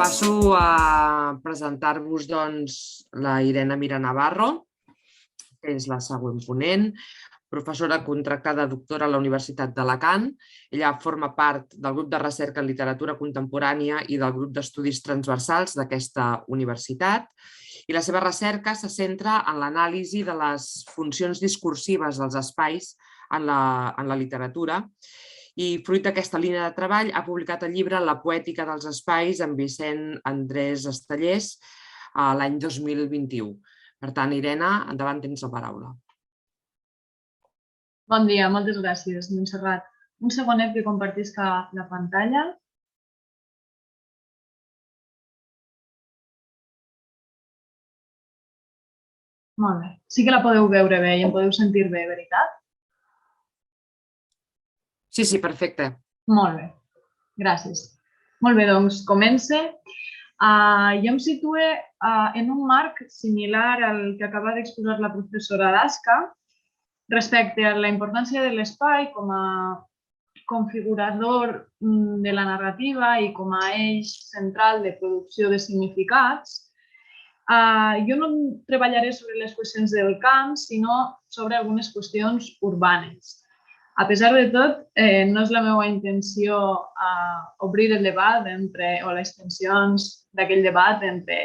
Passo a presentar-vos la Irene Mira Navarro, que és la següent ponent, professora contractada doctora a la Universitat d'Alacant. Ella forma part del grup de recerca en literatura contemporània i del grup d'estudis transversals d'aquesta universitat. I la seva recerca se centra en l'anàlisi de les funcions discursives dels espais en la literatura. I fruit d'aquesta línia de treball ha publicat el llibre La poètica dels espais amb Vicent Andrés Estellés l'any 2021. Per tant, Irene, endavant, tens la paraula. Bon dia, moltes gràcies, Montserrat. Un segonet que compartisca la pantalla. Molt bé. Sí que la podeu veure bé i em podeu sentir bé, veritat? Sí, perfecte. Molt bé, gràcies. Molt bé, doncs comence. Jo em situo en un marc similar al que acaba d'exposar la professora Dasca respecte a la importància de l'espai com a configurador de la narrativa i com a eix central de producció de significats. Jo no treballaré sobre les qüestions del camp, sinó sobre algunes qüestions urbanes. A pesar de tot, no és la meva intenció obrir el debat o les tensions d'aquell debat entre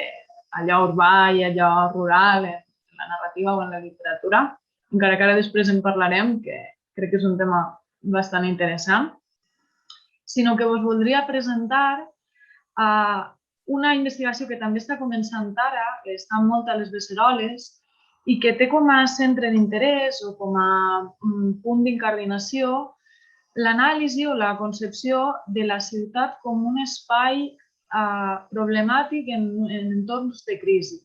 allò urbà i allò rural en la narrativa o en la literatura, encara que ara després en parlarem, que crec que és un tema bastant interessant, sinó que us voldria presentar una investigació que també està començant ara, que està molt a les beceroles, i que té com a centre d'interès o com a punt d'incardinació l'anàlisi o la concepció de la ciutat com un espai problemàtic en entorns de crisi.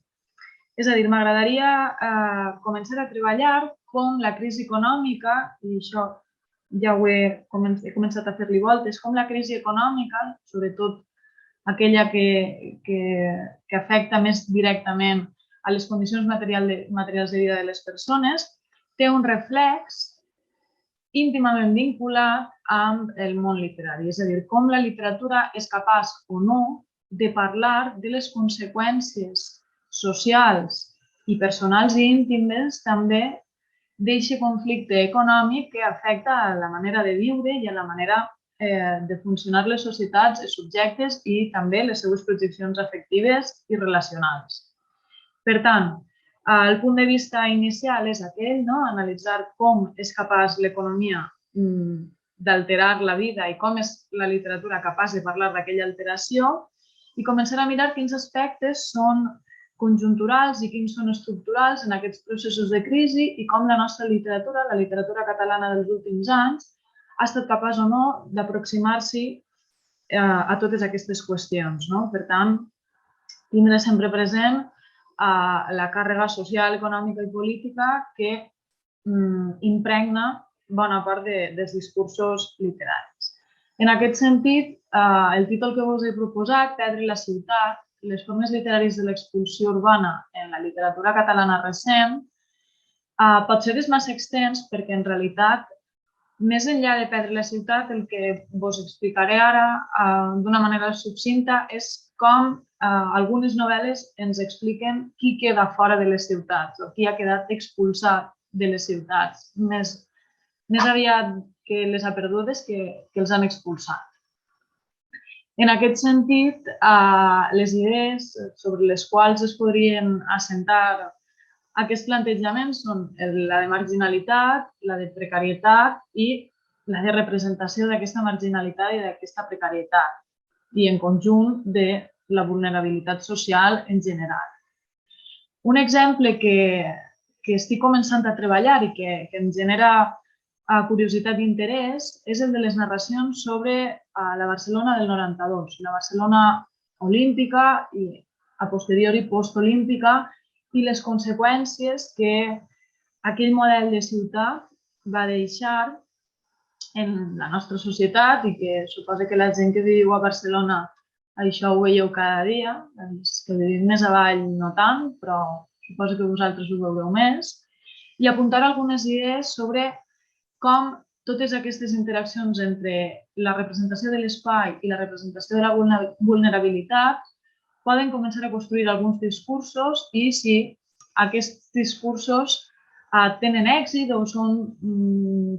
És a dir, m'agradaria començar a treballar com la crisi econòmica, i això ja he començat a fer-li voltes, com la crisi econòmica, sobretot aquella que afecta més directament a les condicions materials de vida de les persones, té un reflex íntimament vinculat amb el món literari. És a dir, com la literatura és capaç o no de parlar de les conseqüències socials i personals i íntimes també d'aquest conflicte econòmic que afecta a la manera de viure i a la manera de funcionar les societats, els subjectes i també les seves projeccions afectives i relacionals. Per tant, el punt de vista inicial és aquell, analitzar com és capaç l'economia d'alterar la vida i com és la literatura capaç de parlar d'aquella alteració i començar a mirar quins aspectes són conjunturals i quins són estructurals en aquests processos de crisi i com la nostra literatura, la literatura catalana dels últims anys, ha estat capaç o no d'aproximar-s'hi a totes aquestes qüestions. Per tant, tindre sempre present la càrrega social, econòmica i política que impregna bona part dels discursos literaris. En aquest sentit, el títol que us he proposat, Perdre la ciutat, les formes literàries de l'expulsió urbana en la literatura catalana recent, pot ser massa extens perquè en realitat, més enllà de perdre la ciutat, el que us explicaré ara d'una manera succinta és com algunes novel·les ens expliquen qui queda fora de les ciutats o qui ha quedat expulsat de les ciutats, més aviat que les ha perdudes que els han expulsat. En aquest sentit, les idees sobre les quals es podrien assentar aquests plantejaments són la de marginalitat, la de precarietat i la de representació d'aquesta marginalitat i d'aquesta precarietat i en conjunt de la vulnerabilitat social en general. Un exemple que estic començant a treballar i que em genera curiositat i interès és el de les narracions sobre la Barcelona del 92, la Barcelona olímpica i a posteriori postolímpica i les conseqüències que aquell model de ciutat va deixar en la nostra societat i que suposa que la gent que viu a Barcelona això ho veieu cada dia, els que vivim més avall no tant, però suposo que vosaltres ho veureu més, i apuntar algunes idees sobre com totes aquestes interaccions entre la representació de l'espai i la representació de la vulnerabilitat poden començar a construir alguns discursos i si aquests discursos tenen èxit o són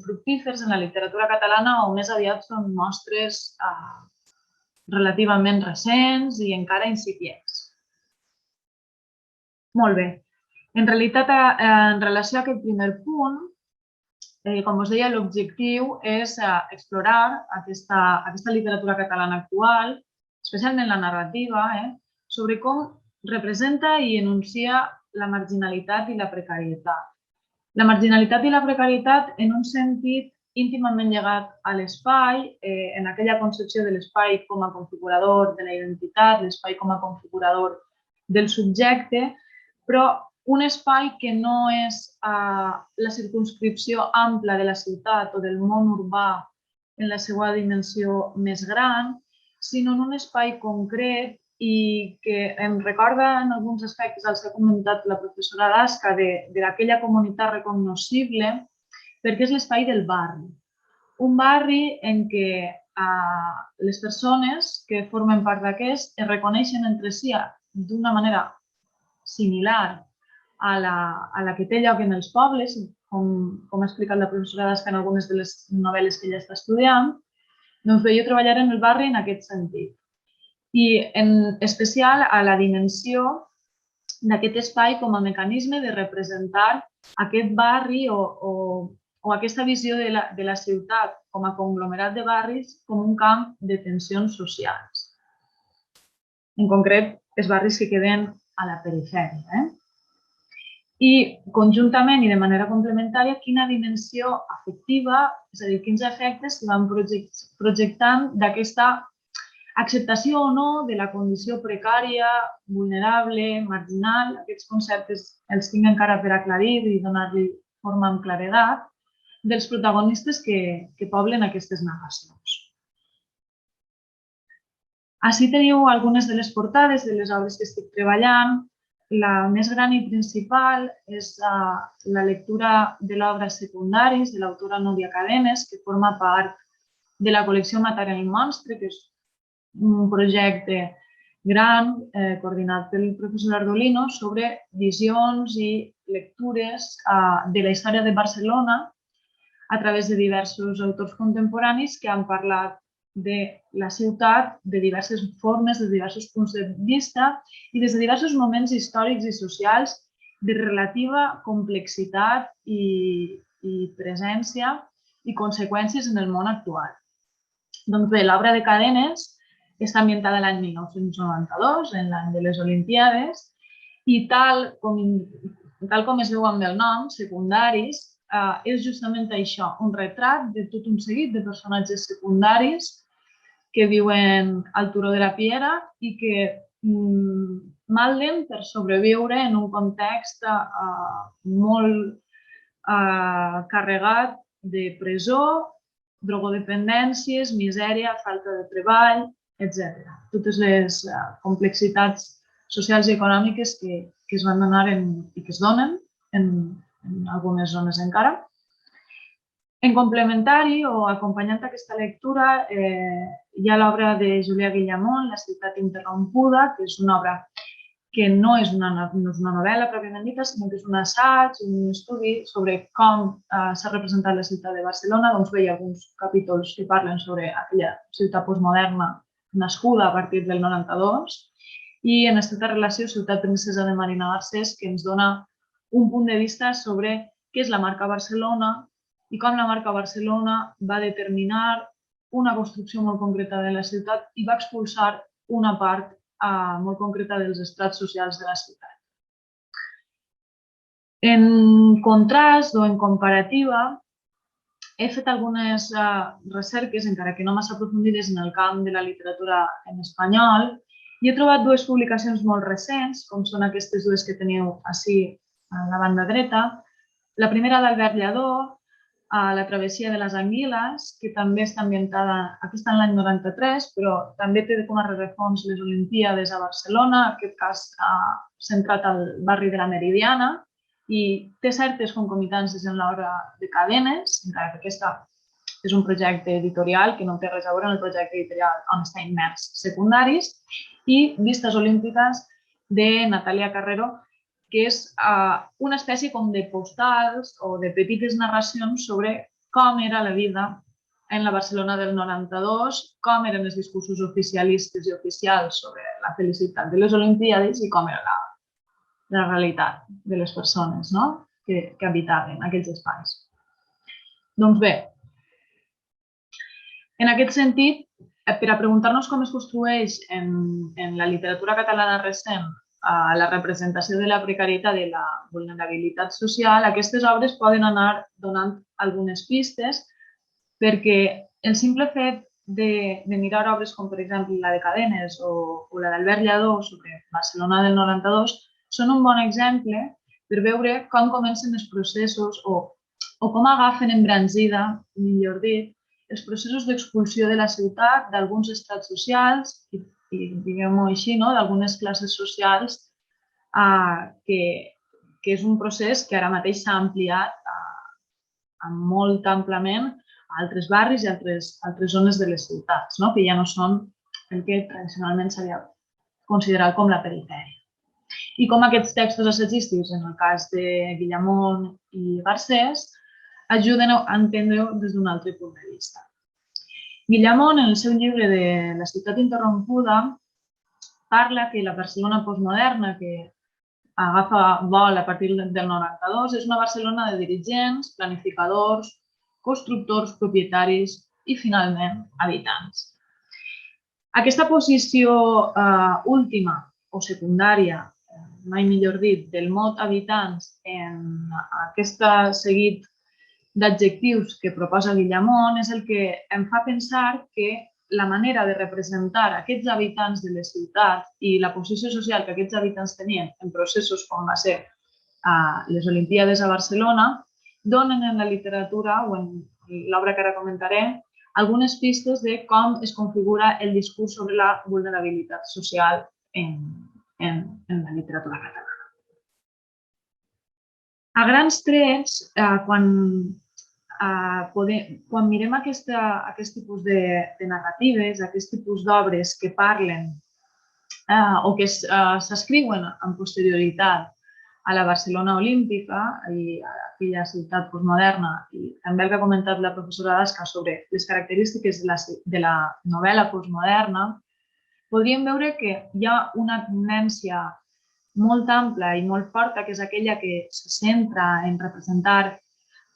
fructífers en la literatura catalana o més aviat són mostres relativament recents i encara incipients. Molt bé. En realitat, en relació a aquest primer punt, com us deia, l'objectiu és explorar aquesta literatura catalana actual, especialment la narrativa, sobre com representa i enuncia la marginalitat i la precarietat. La marginalitat i la precarietat en un sentit íntimament lligat a l'espai, en aquella concepció de l'espai com a configurador de la identitat, l'espai com a configurador del subjecte, però un espai que no és la circumscripció ampla de la ciutat o del món urbà en la seva dimensió més gran, sinó en un espai concret i que em recorda en alguns aspectes els que ha comentat la professora Dasca d'aquella comunitat recognoscible, perquè és l'espai del barri. Un barri en què les persones que formen part d'aquest es reconeixen entre si d'una manera similar a la que té lloc en els pobles, com ha explicat la professora Dasca en algunes de les novel·les que ella està estudiant. Doncs bé, jo treballaré en el barri en aquest sentit. I en especial a la dimensió d'aquest espai com a mecanisme de representar aquest barri o aquesta visió de la ciutat com a conglomerat de barris com un camp de tensions socials. En concret, els barris que queden a la perifèria. I conjuntament i de manera complementària, quina dimensió afectiva, és a dir, quins efectes s'hi van projectant d'aquesta acceptació o no de la condició precària, vulnerable, marginal. Aquests conceptes els tinc encara per aclarir i donar-li forma amb claredat dels protagonistes que poblen aquestes narracions. Ací teniu algunes de les portades de les obres que estic treballant. La més gran i principal és la lectura de l'obra Secundaris, de l'autora Núria Cadenes, que forma part de la col·lecció Matar el monstre, que és un projecte gran coordinat pel professor Ardolino sobre visions i lectures de la història de Barcelona a través de diversos autors contemporanis que han parlat de la ciutat de diverses formes, de diversos punts de vista i des de diversos moments històrics i socials de relativa complexitat i presència i conseqüències en el món actual. Doncs bé, l'obra de Cadenes està ambientada l'any 1992, en l'any de les Olimpíades, i tal com es veu amb el nom, Secundaris, és justament això, un retrat de tot un seguit de personatges secundaris que viuen al Turó de la Piera i que malden per sobreviure en un context molt carregat de presó, drogodependències, misèria, falta de treball, etc. Totes les complexitats socials i econòmiques que es van donar i que es donen en algunes zones encara. En complementari o acompanyant aquesta lectura hi ha l'obra de Julià Guillamón, La ciutat interrompuda, que és una obra que no és una novel·la pròpiament dita, sinó que és un assaig, un estudi sobre com s'ha representat la ciutat de Barcelona. Doncs hi ha alguns capítols que parlen sobre aquella ciutat postmoderna nascuda a partir del 92 i en aquesta relació Ciutat Princesa de Marina Garcés, que ens dona un punt de vista sobre què és la marca Barcelona i com la marca Barcelona va determinar una construcció molt concreta de la ciutat i va expulsar una part molt concreta dels estrats socials de la ciutat. En contrast o en comparativa, he fet algunes recerques, encara que no massa aprofundides, en el camp de la literatura en espanyol i he trobat dues publicacions molt recents, com són aquestes dues que teniu ací a la banda dreta. La primera d'Albert Lladó, La travessia de les Anguiles, que també està ambientada, aquesta en l'any 93, però també té com a rerefons les Olimpíades a Barcelona, en aquest cas centrat al barri de la Meridiana, i té certes concomitàncies en l'obra de Cadenes, encara que aquesta és un projecte editorial que no té res a veure amb el projecte editorial on està immers Secundaris, i Vistes Olímpiques de Natàlia Carrero, que és una espècie com de postals o de petites narracions sobre com era la vida en la Barcelona del 92, com eren els discursos oficialistes i oficials sobre la felicitat de les Olimpíades i com era la realitat de les persones que habitaven aquells espais. Doncs bé, en aquest sentit, per a preguntar-nos com es construeix en la literatura catalana recent la representació de la precarietat i la vulnerabilitat social, aquestes obres poden anar donant algunes pistes perquè el simple fet de mirar obres com, per exemple, la de Cadenes o la d'Albert Lladó sobre Barcelona del 92 són un bon exemple per veure com comencen els processos o com agafen embranzida, millor dit, els processos d'expulsió de la ciutat d'alguns estrats socials i diguem-ho així, d'algunes classes socials, que és un procés que ara mateix s'ha ampliat molt amplament a altres barris i a altres zones de les ciutats, que ja no són el que tradicionalment s'havia considerat com la perifèria. I com aquests textos assagístics, en el cas de Guillamón i Garcés, ajuden a entendre-ho des d'un altre punt de vista. Guillamón, en el seu llibre de La ciutat interrompuda, parla que la Barcelona postmoderna, que agafa vol a partir del 92, és una Barcelona de dirigents, planificadors, constructors, propietaris i, finalment, habitants. Aquesta posició última o secundària, mai millor dit, del mot habitants en aquest seguit d'adjectius que proposa Guillamón és el que em fa pensar que la manera de representar aquests habitants de les ciutats i la posició social que aquests habitants tenien en processos com va ser les Olimpíades a Barcelona donen en la literatura o en l'obra que ara comentaré algunes pistes de com es configura el discurs sobre la vulnerabilitat social en la literatura catalana. A grans trets, quan mirem aquest tipus de narratives, aquest tipus d'obres que parlen o que s'escriuen amb posterioritat a la Barcelona olímpica i a aquella ciutat postmoderna, i també el que ha comentat la professora Dasca sobre les característiques de la novel·la postmoderna, podríem veure que hi ha una tendència molt ampla i molt forta, que és aquella que se centra en representar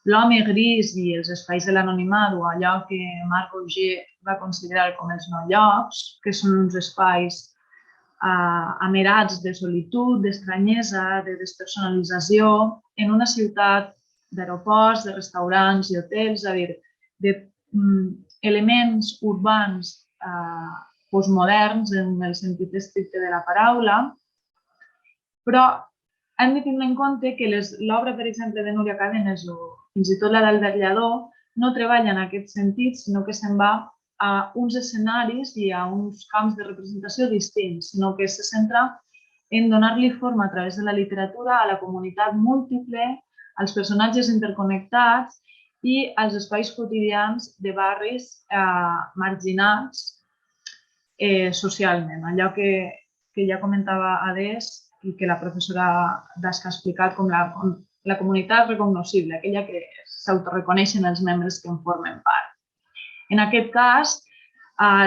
l'home gris i els espais de l'anonimat o allò que Marc Auger va considerar com els no-llocs, que són uns espais amerats de solitud, d'estranyesa, de despersonalització, en una ciutat d'aeroports, de restaurants i hotels, és a dir, d'elements urbans postmoderns en el sentit estricte de la paraula, però hem de tenir en compte que l'obra, per exemple, de Núria Cadenes o fins i tot la d'Albert Lladó no treballa en aquest sentit, sinó que se'n va a uns escenaris i a uns camps de representació distints, sinó que se centra en donar-li forma a través de la literatura a la comunitat múltiple, als personatges interconnectats i als espais quotidians de barris marginats socialment. Allò que ja comentava Adés i que la professora Dasca ha explicat com la comunitat recognoscible, aquella que s'autoreconeixen els membres que en formen part. En aquest cas,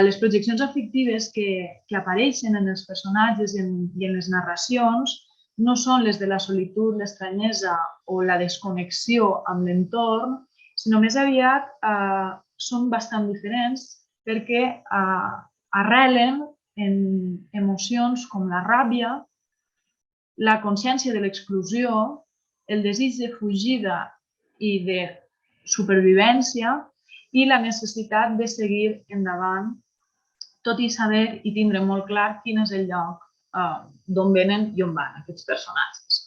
les projeccions afectives que apareixen en els personatges i en les narracions no són les de la solitud, l'estranyesa o la desconnexió amb l'entorn, sinó més aviat són bastant diferents perquè arrelen en emocions com la ràbia, la consciència de l'exclusió, el desig de fugida i de supervivència i la necessitat de seguir endavant, tot i saber i tindre molt clar quin és el lloc d'on venen i on van aquests personatges.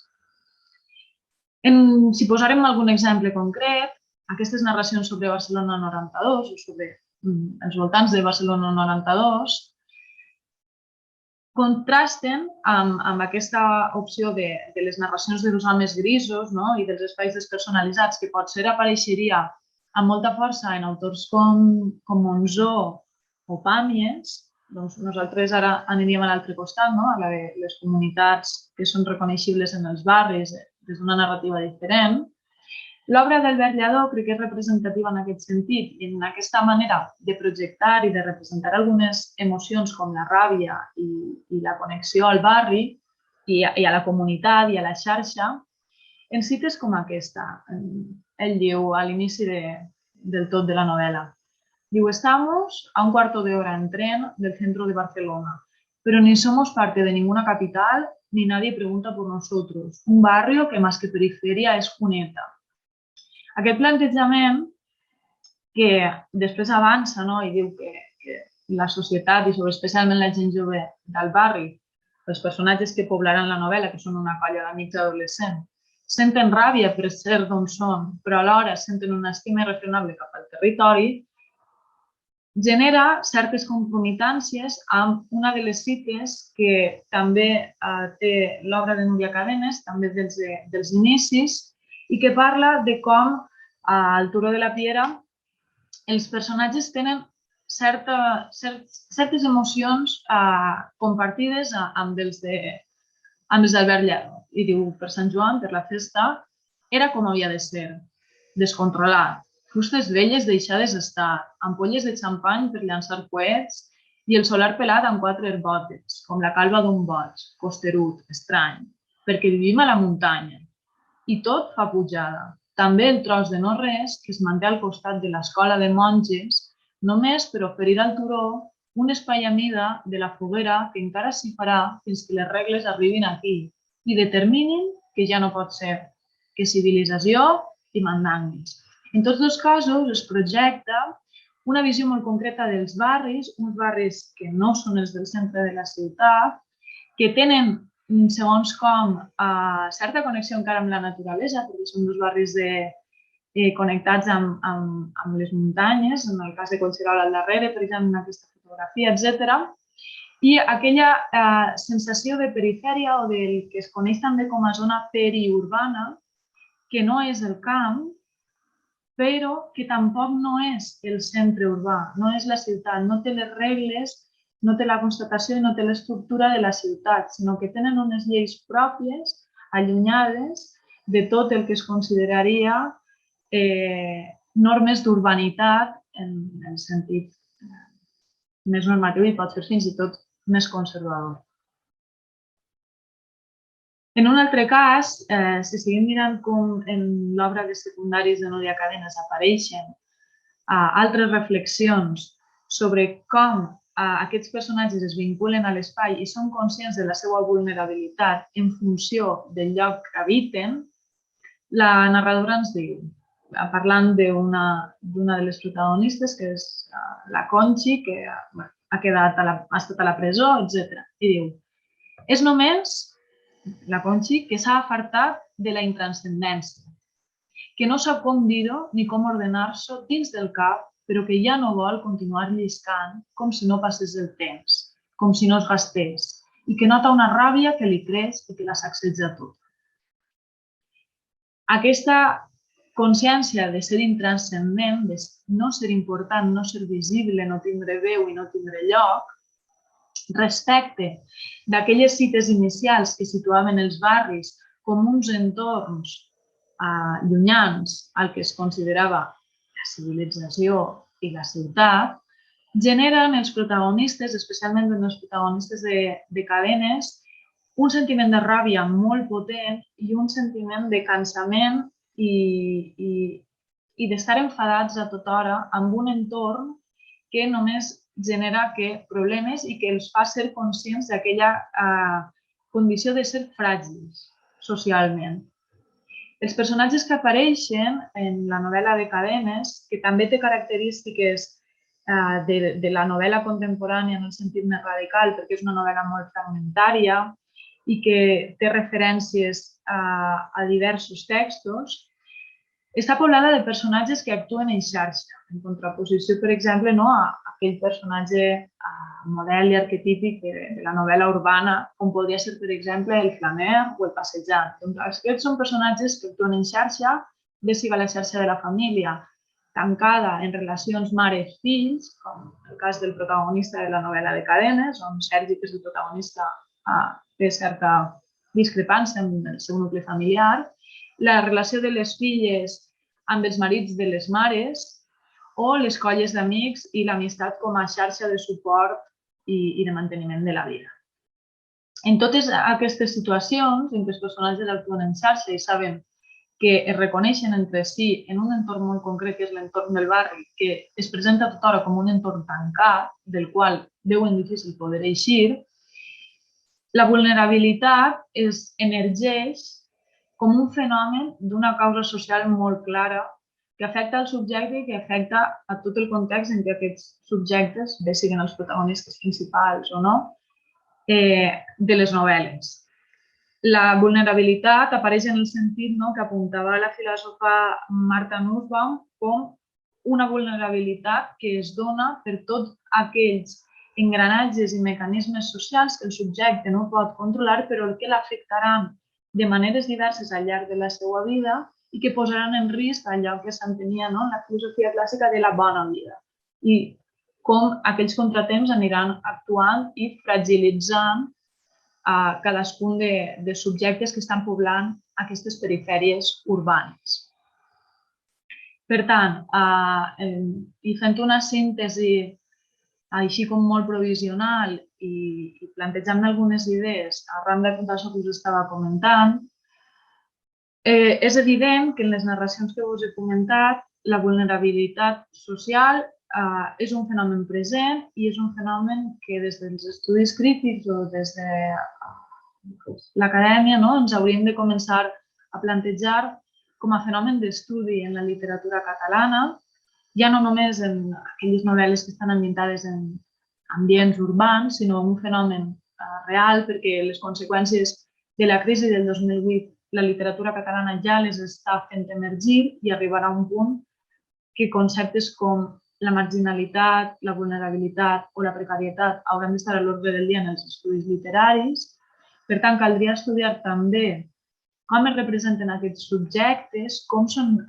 Si posarem algun exemple concret, aquestes narracions sobre Barcelona 92 o sobre els voltants de Barcelona 92 contrasten amb aquesta opció de les narracions dels homes grisos i dels espais despersonalitzats que potser apareixeria amb molta força en autors com Monzó o Pàmies. Nosaltres ara aniríem a l'altre costat, a la de les comunitats que són reconeixibles en els barris des d'una narrativa diferent. L'obra d'Albert Lladó crec que és representativa en aquest sentit i en aquesta manera de projectar i de representar algunes emocions com la ràbia i la connexió al barri i a la comunitat i a la xarxa, en cites com aquesta. Ell diu a l'inici del tot de la novel·la. Diu, estamos a un cuarto de hora en tren del centro de Barcelona, pero ni somos parte de ninguna capital ni nadie pregunta por nosotros. Un barrio que más que periferia es cuneta. Aquest plantejament que després avança i diu que la societat i especialment la gent jove del barri, els personatges que poblaran la novel·la, que són una colla d'amics adolescents, senten ràbia per ser d'on són, però alhora senten una estima irrefrenable cap al territori, genera certes concomitàncies amb una de les cites que també té l'obra de Núria Cadenes, també dels inicis, i que parla de com al Turó de la Piera els personatges tenen certes emocions compartides amb els d'Albert Lladó. I diu, per Sant Joan, per la festa, era com havia de ser, descontrolat, fustes velles deixades estar, ampolles de xampany per llançar coets i el solar pelat amb 4 herbotes, com la calva d'un boig, costerut, estrany, perquè vivim a la muntanya. I tot fa pujada. També el tros de no res que es manté al costat de l'escola de monges, només per oferir al turó un espai a mida de la foguera que encara s'hi farà fins que les regles arribin aquí i determinin que ja no pot ser, que civilització i mandangues. En tots dos casos es projecta una visió molt concreta dels barris, uns barris que no són els del centre de la ciutat, que tenen segons com certa connexió encara amb la naturalesa, perquè són dos barris connectats amb les muntanyes, en el cas de Collserola al darrere, per exemple, en aquesta fotografia, etc. I aquella sensació de perifèria o del que es coneix també com a zona periurbana, que no és el camp, però que tampoc no és el centre urbà, no és la ciutat, no té les regles, no té la constatació i no té l'estructura de la ciutat, sinó que tenen unes lleis pròpies, allunyades de tot el que es consideraria normes d'urbanitat en el sentit més normatiu i pot ser fins i tot més conservador. En un altre cas, si seguim mirant com en l'obra de secundaris de Núria Cadenes apareixen altres reflexions sobre com aquests personatges es vinculen a l'espai i són conscients de la seva vulnerabilitat en funció del lloc que habiten, la narradora ens diu, parlant d'una de les protagonistes, que és la Conchi, que ha estat a la presó, etc. I diu, és només la Conchi que s'ha afartat de la intranscendència, que no sap com dir-ho ni com ordenar-s'ho dins del cap, però que ja no vol continuar lliscant com si no passés el temps, com si no es gastés, i que nota una ràbia que li creix i que la sacseja tot. Aquesta consciència de ser intranscendent, de no ser important, no ser visible, no tindre veu i no tindre lloc, respecte d'aquelles cites inicials que situaven els barris com uns entorns llunyans al que es considerava la civilització i la ciutat, generen els protagonistes, especialment els protagonistes de Cadenes, un sentiment de ràbia molt potent i un sentiment de cansament i d'estar enfadats a tota hora amb un entorn que només genera problemes i que els fa ser conscients d'aquella condició de ser fràgils socialment. Els personatges que apareixen en la novel·la de Cadenes, que també té característiques de la novel·la contemporània en el sentit més radical, perquè és una novel·la molt fragmentària i que té referències a diversos textos, està poblada de personatges que actuen en xarxa, en contraposició, per exemple, a aquell personatge model i arquetípic de la novel·la urbana, com podria ser, per exemple, el flamer o el passejant. Aquests són personatges que actuen en xarxa, bé sigui la xarxa de la família, tancada en relacions mares-fills, com el cas del protagonista de la novel·la de Cadenes, on Sergi, que és el protagonista, té certa discrepància amb el seu nucli familiar, la relació de les filles amb els marits de les mares o les colles d'amics i l'amistat com a xarxa de suport i de manteniment de la vida. En totes aquestes situacions en què els personatges actuen en xarxa i saben que es reconeixen entre si en un entorn molt concret, que és l'entorn del barri, que es presenta a tota hora com un entorn tancat, del qual veuen difícil poder eixir, la vulnerabilitat es emergeix com un fenomen d'una causa social molt clara que afecta el subjecte i que afecta a tot el context en què aquests subjectes, bé siguin els protagonistes principals o no, de les novel·les. La vulnerabilitat apareix en el sentit que apuntava la filòsofa Martha Nussbaum com una vulnerabilitat que es dona per tots aquells engranatges i mecanismes socials que el subjecte no pot controlar, però que l'afectaran de maneres diverses al llarg de la seva vida i que posaran en risc allò que s'entenia en la filosofia clàssica de la bona vida i com aquells contratemps aniran actuant i fragilitzant a cadascun de subjectes que estan poblant aquestes perifèries urbanes. Per tant, i fent una síntesi així com molt provisional i plantejant algunes idees arran d'això que us estava comentant, és evident que en les narracions que us he comentat la vulnerabilitat social és un fenomen present i és un fenomen que des dels estudis crítics o des de l'acadèmia ens hauríem de començar a plantejar com a fenomen d'estudi en la literatura catalana, ja no només en aquelles novel·les que estan ambientades en ambients urbans, sinó un fenomen real, perquè les conseqüències de la crisi del 2008 la literatura catalana ja les està fent emergir i arribarà a un punt que conceptes com la marginalitat, la vulnerabilitat o la precarietat hauran d'estar a l'ordre del dia en els estudis literaris. Per tant, caldria estudiar també com es representen aquests subjectes, com són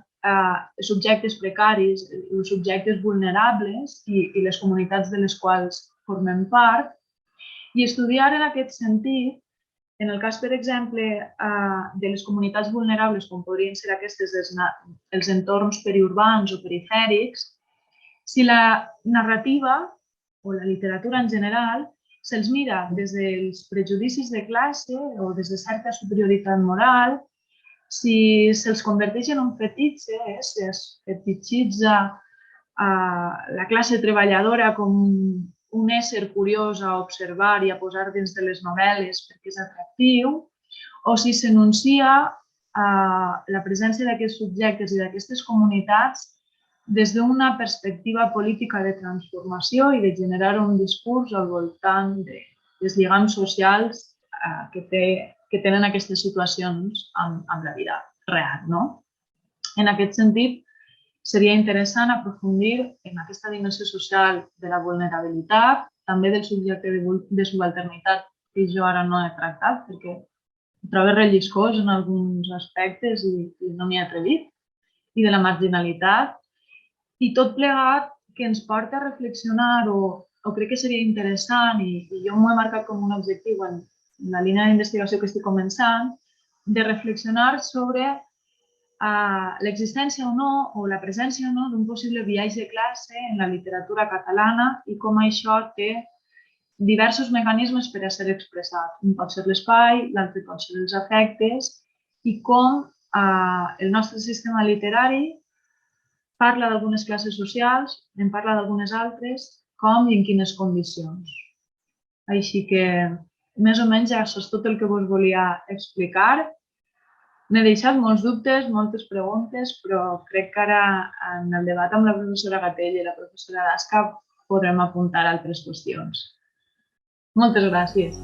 subjectes precaris i subjectes vulnerables i les comunitats de les quals formem part, i estudiar en aquest sentit, en el cas, per exemple, de les comunitats vulnerables, com podrien ser aquestes els entorns periurbans o perifèrics, si la narrativa o la literatura en general se'ls mira des dels prejudicis de classe o des de certa superioritat moral, si se'ls converteix en un fetitxe, si es fetitxitza la classe treballadora com un ésser curiós a observar i a posar dins de les novel·les perquè és atractiu, o si s'enuncia la presència d'aquests subjectes i d'aquestes comunitats des d'una perspectiva política de transformació i de generar un discurs al voltant dels lligams socials que tenen aquestes situacions amb la vida real. En aquest sentit, seria interessant aprofundir en aquesta dimensió social de la vulnerabilitat, també del subjecte de subalternitat, que jo ara no he tractat perquè ho trobo relliscós en alguns aspectes i no m'hi he atrevit, i de la marginalitat, i tot plegat que ens porta a reflexionar o crec que seria interessant, i jo m'ho he marcat com un objectiu en la línia d'investigació que estic començant, de reflexionar sobre l'existència o no, o la presència o no, d'un possible biaix de classe en la literatura catalana i com això té diversos mecanismes per a ser expressat. Un pot ser l'espai, l'altre pot ser els afectes, i com el nostre sistema literari parla d'algunes classes socials, en parla d'algunes altres, com i en quines condicions. Així que, més o menys, això és tot el que vos volia explicar. M'he deixat molts dubtes, moltes preguntes, però crec que ara en el debat amb la professora Gatell i la professora Dasca podrem apuntar altres qüestions. Moltes gràcies.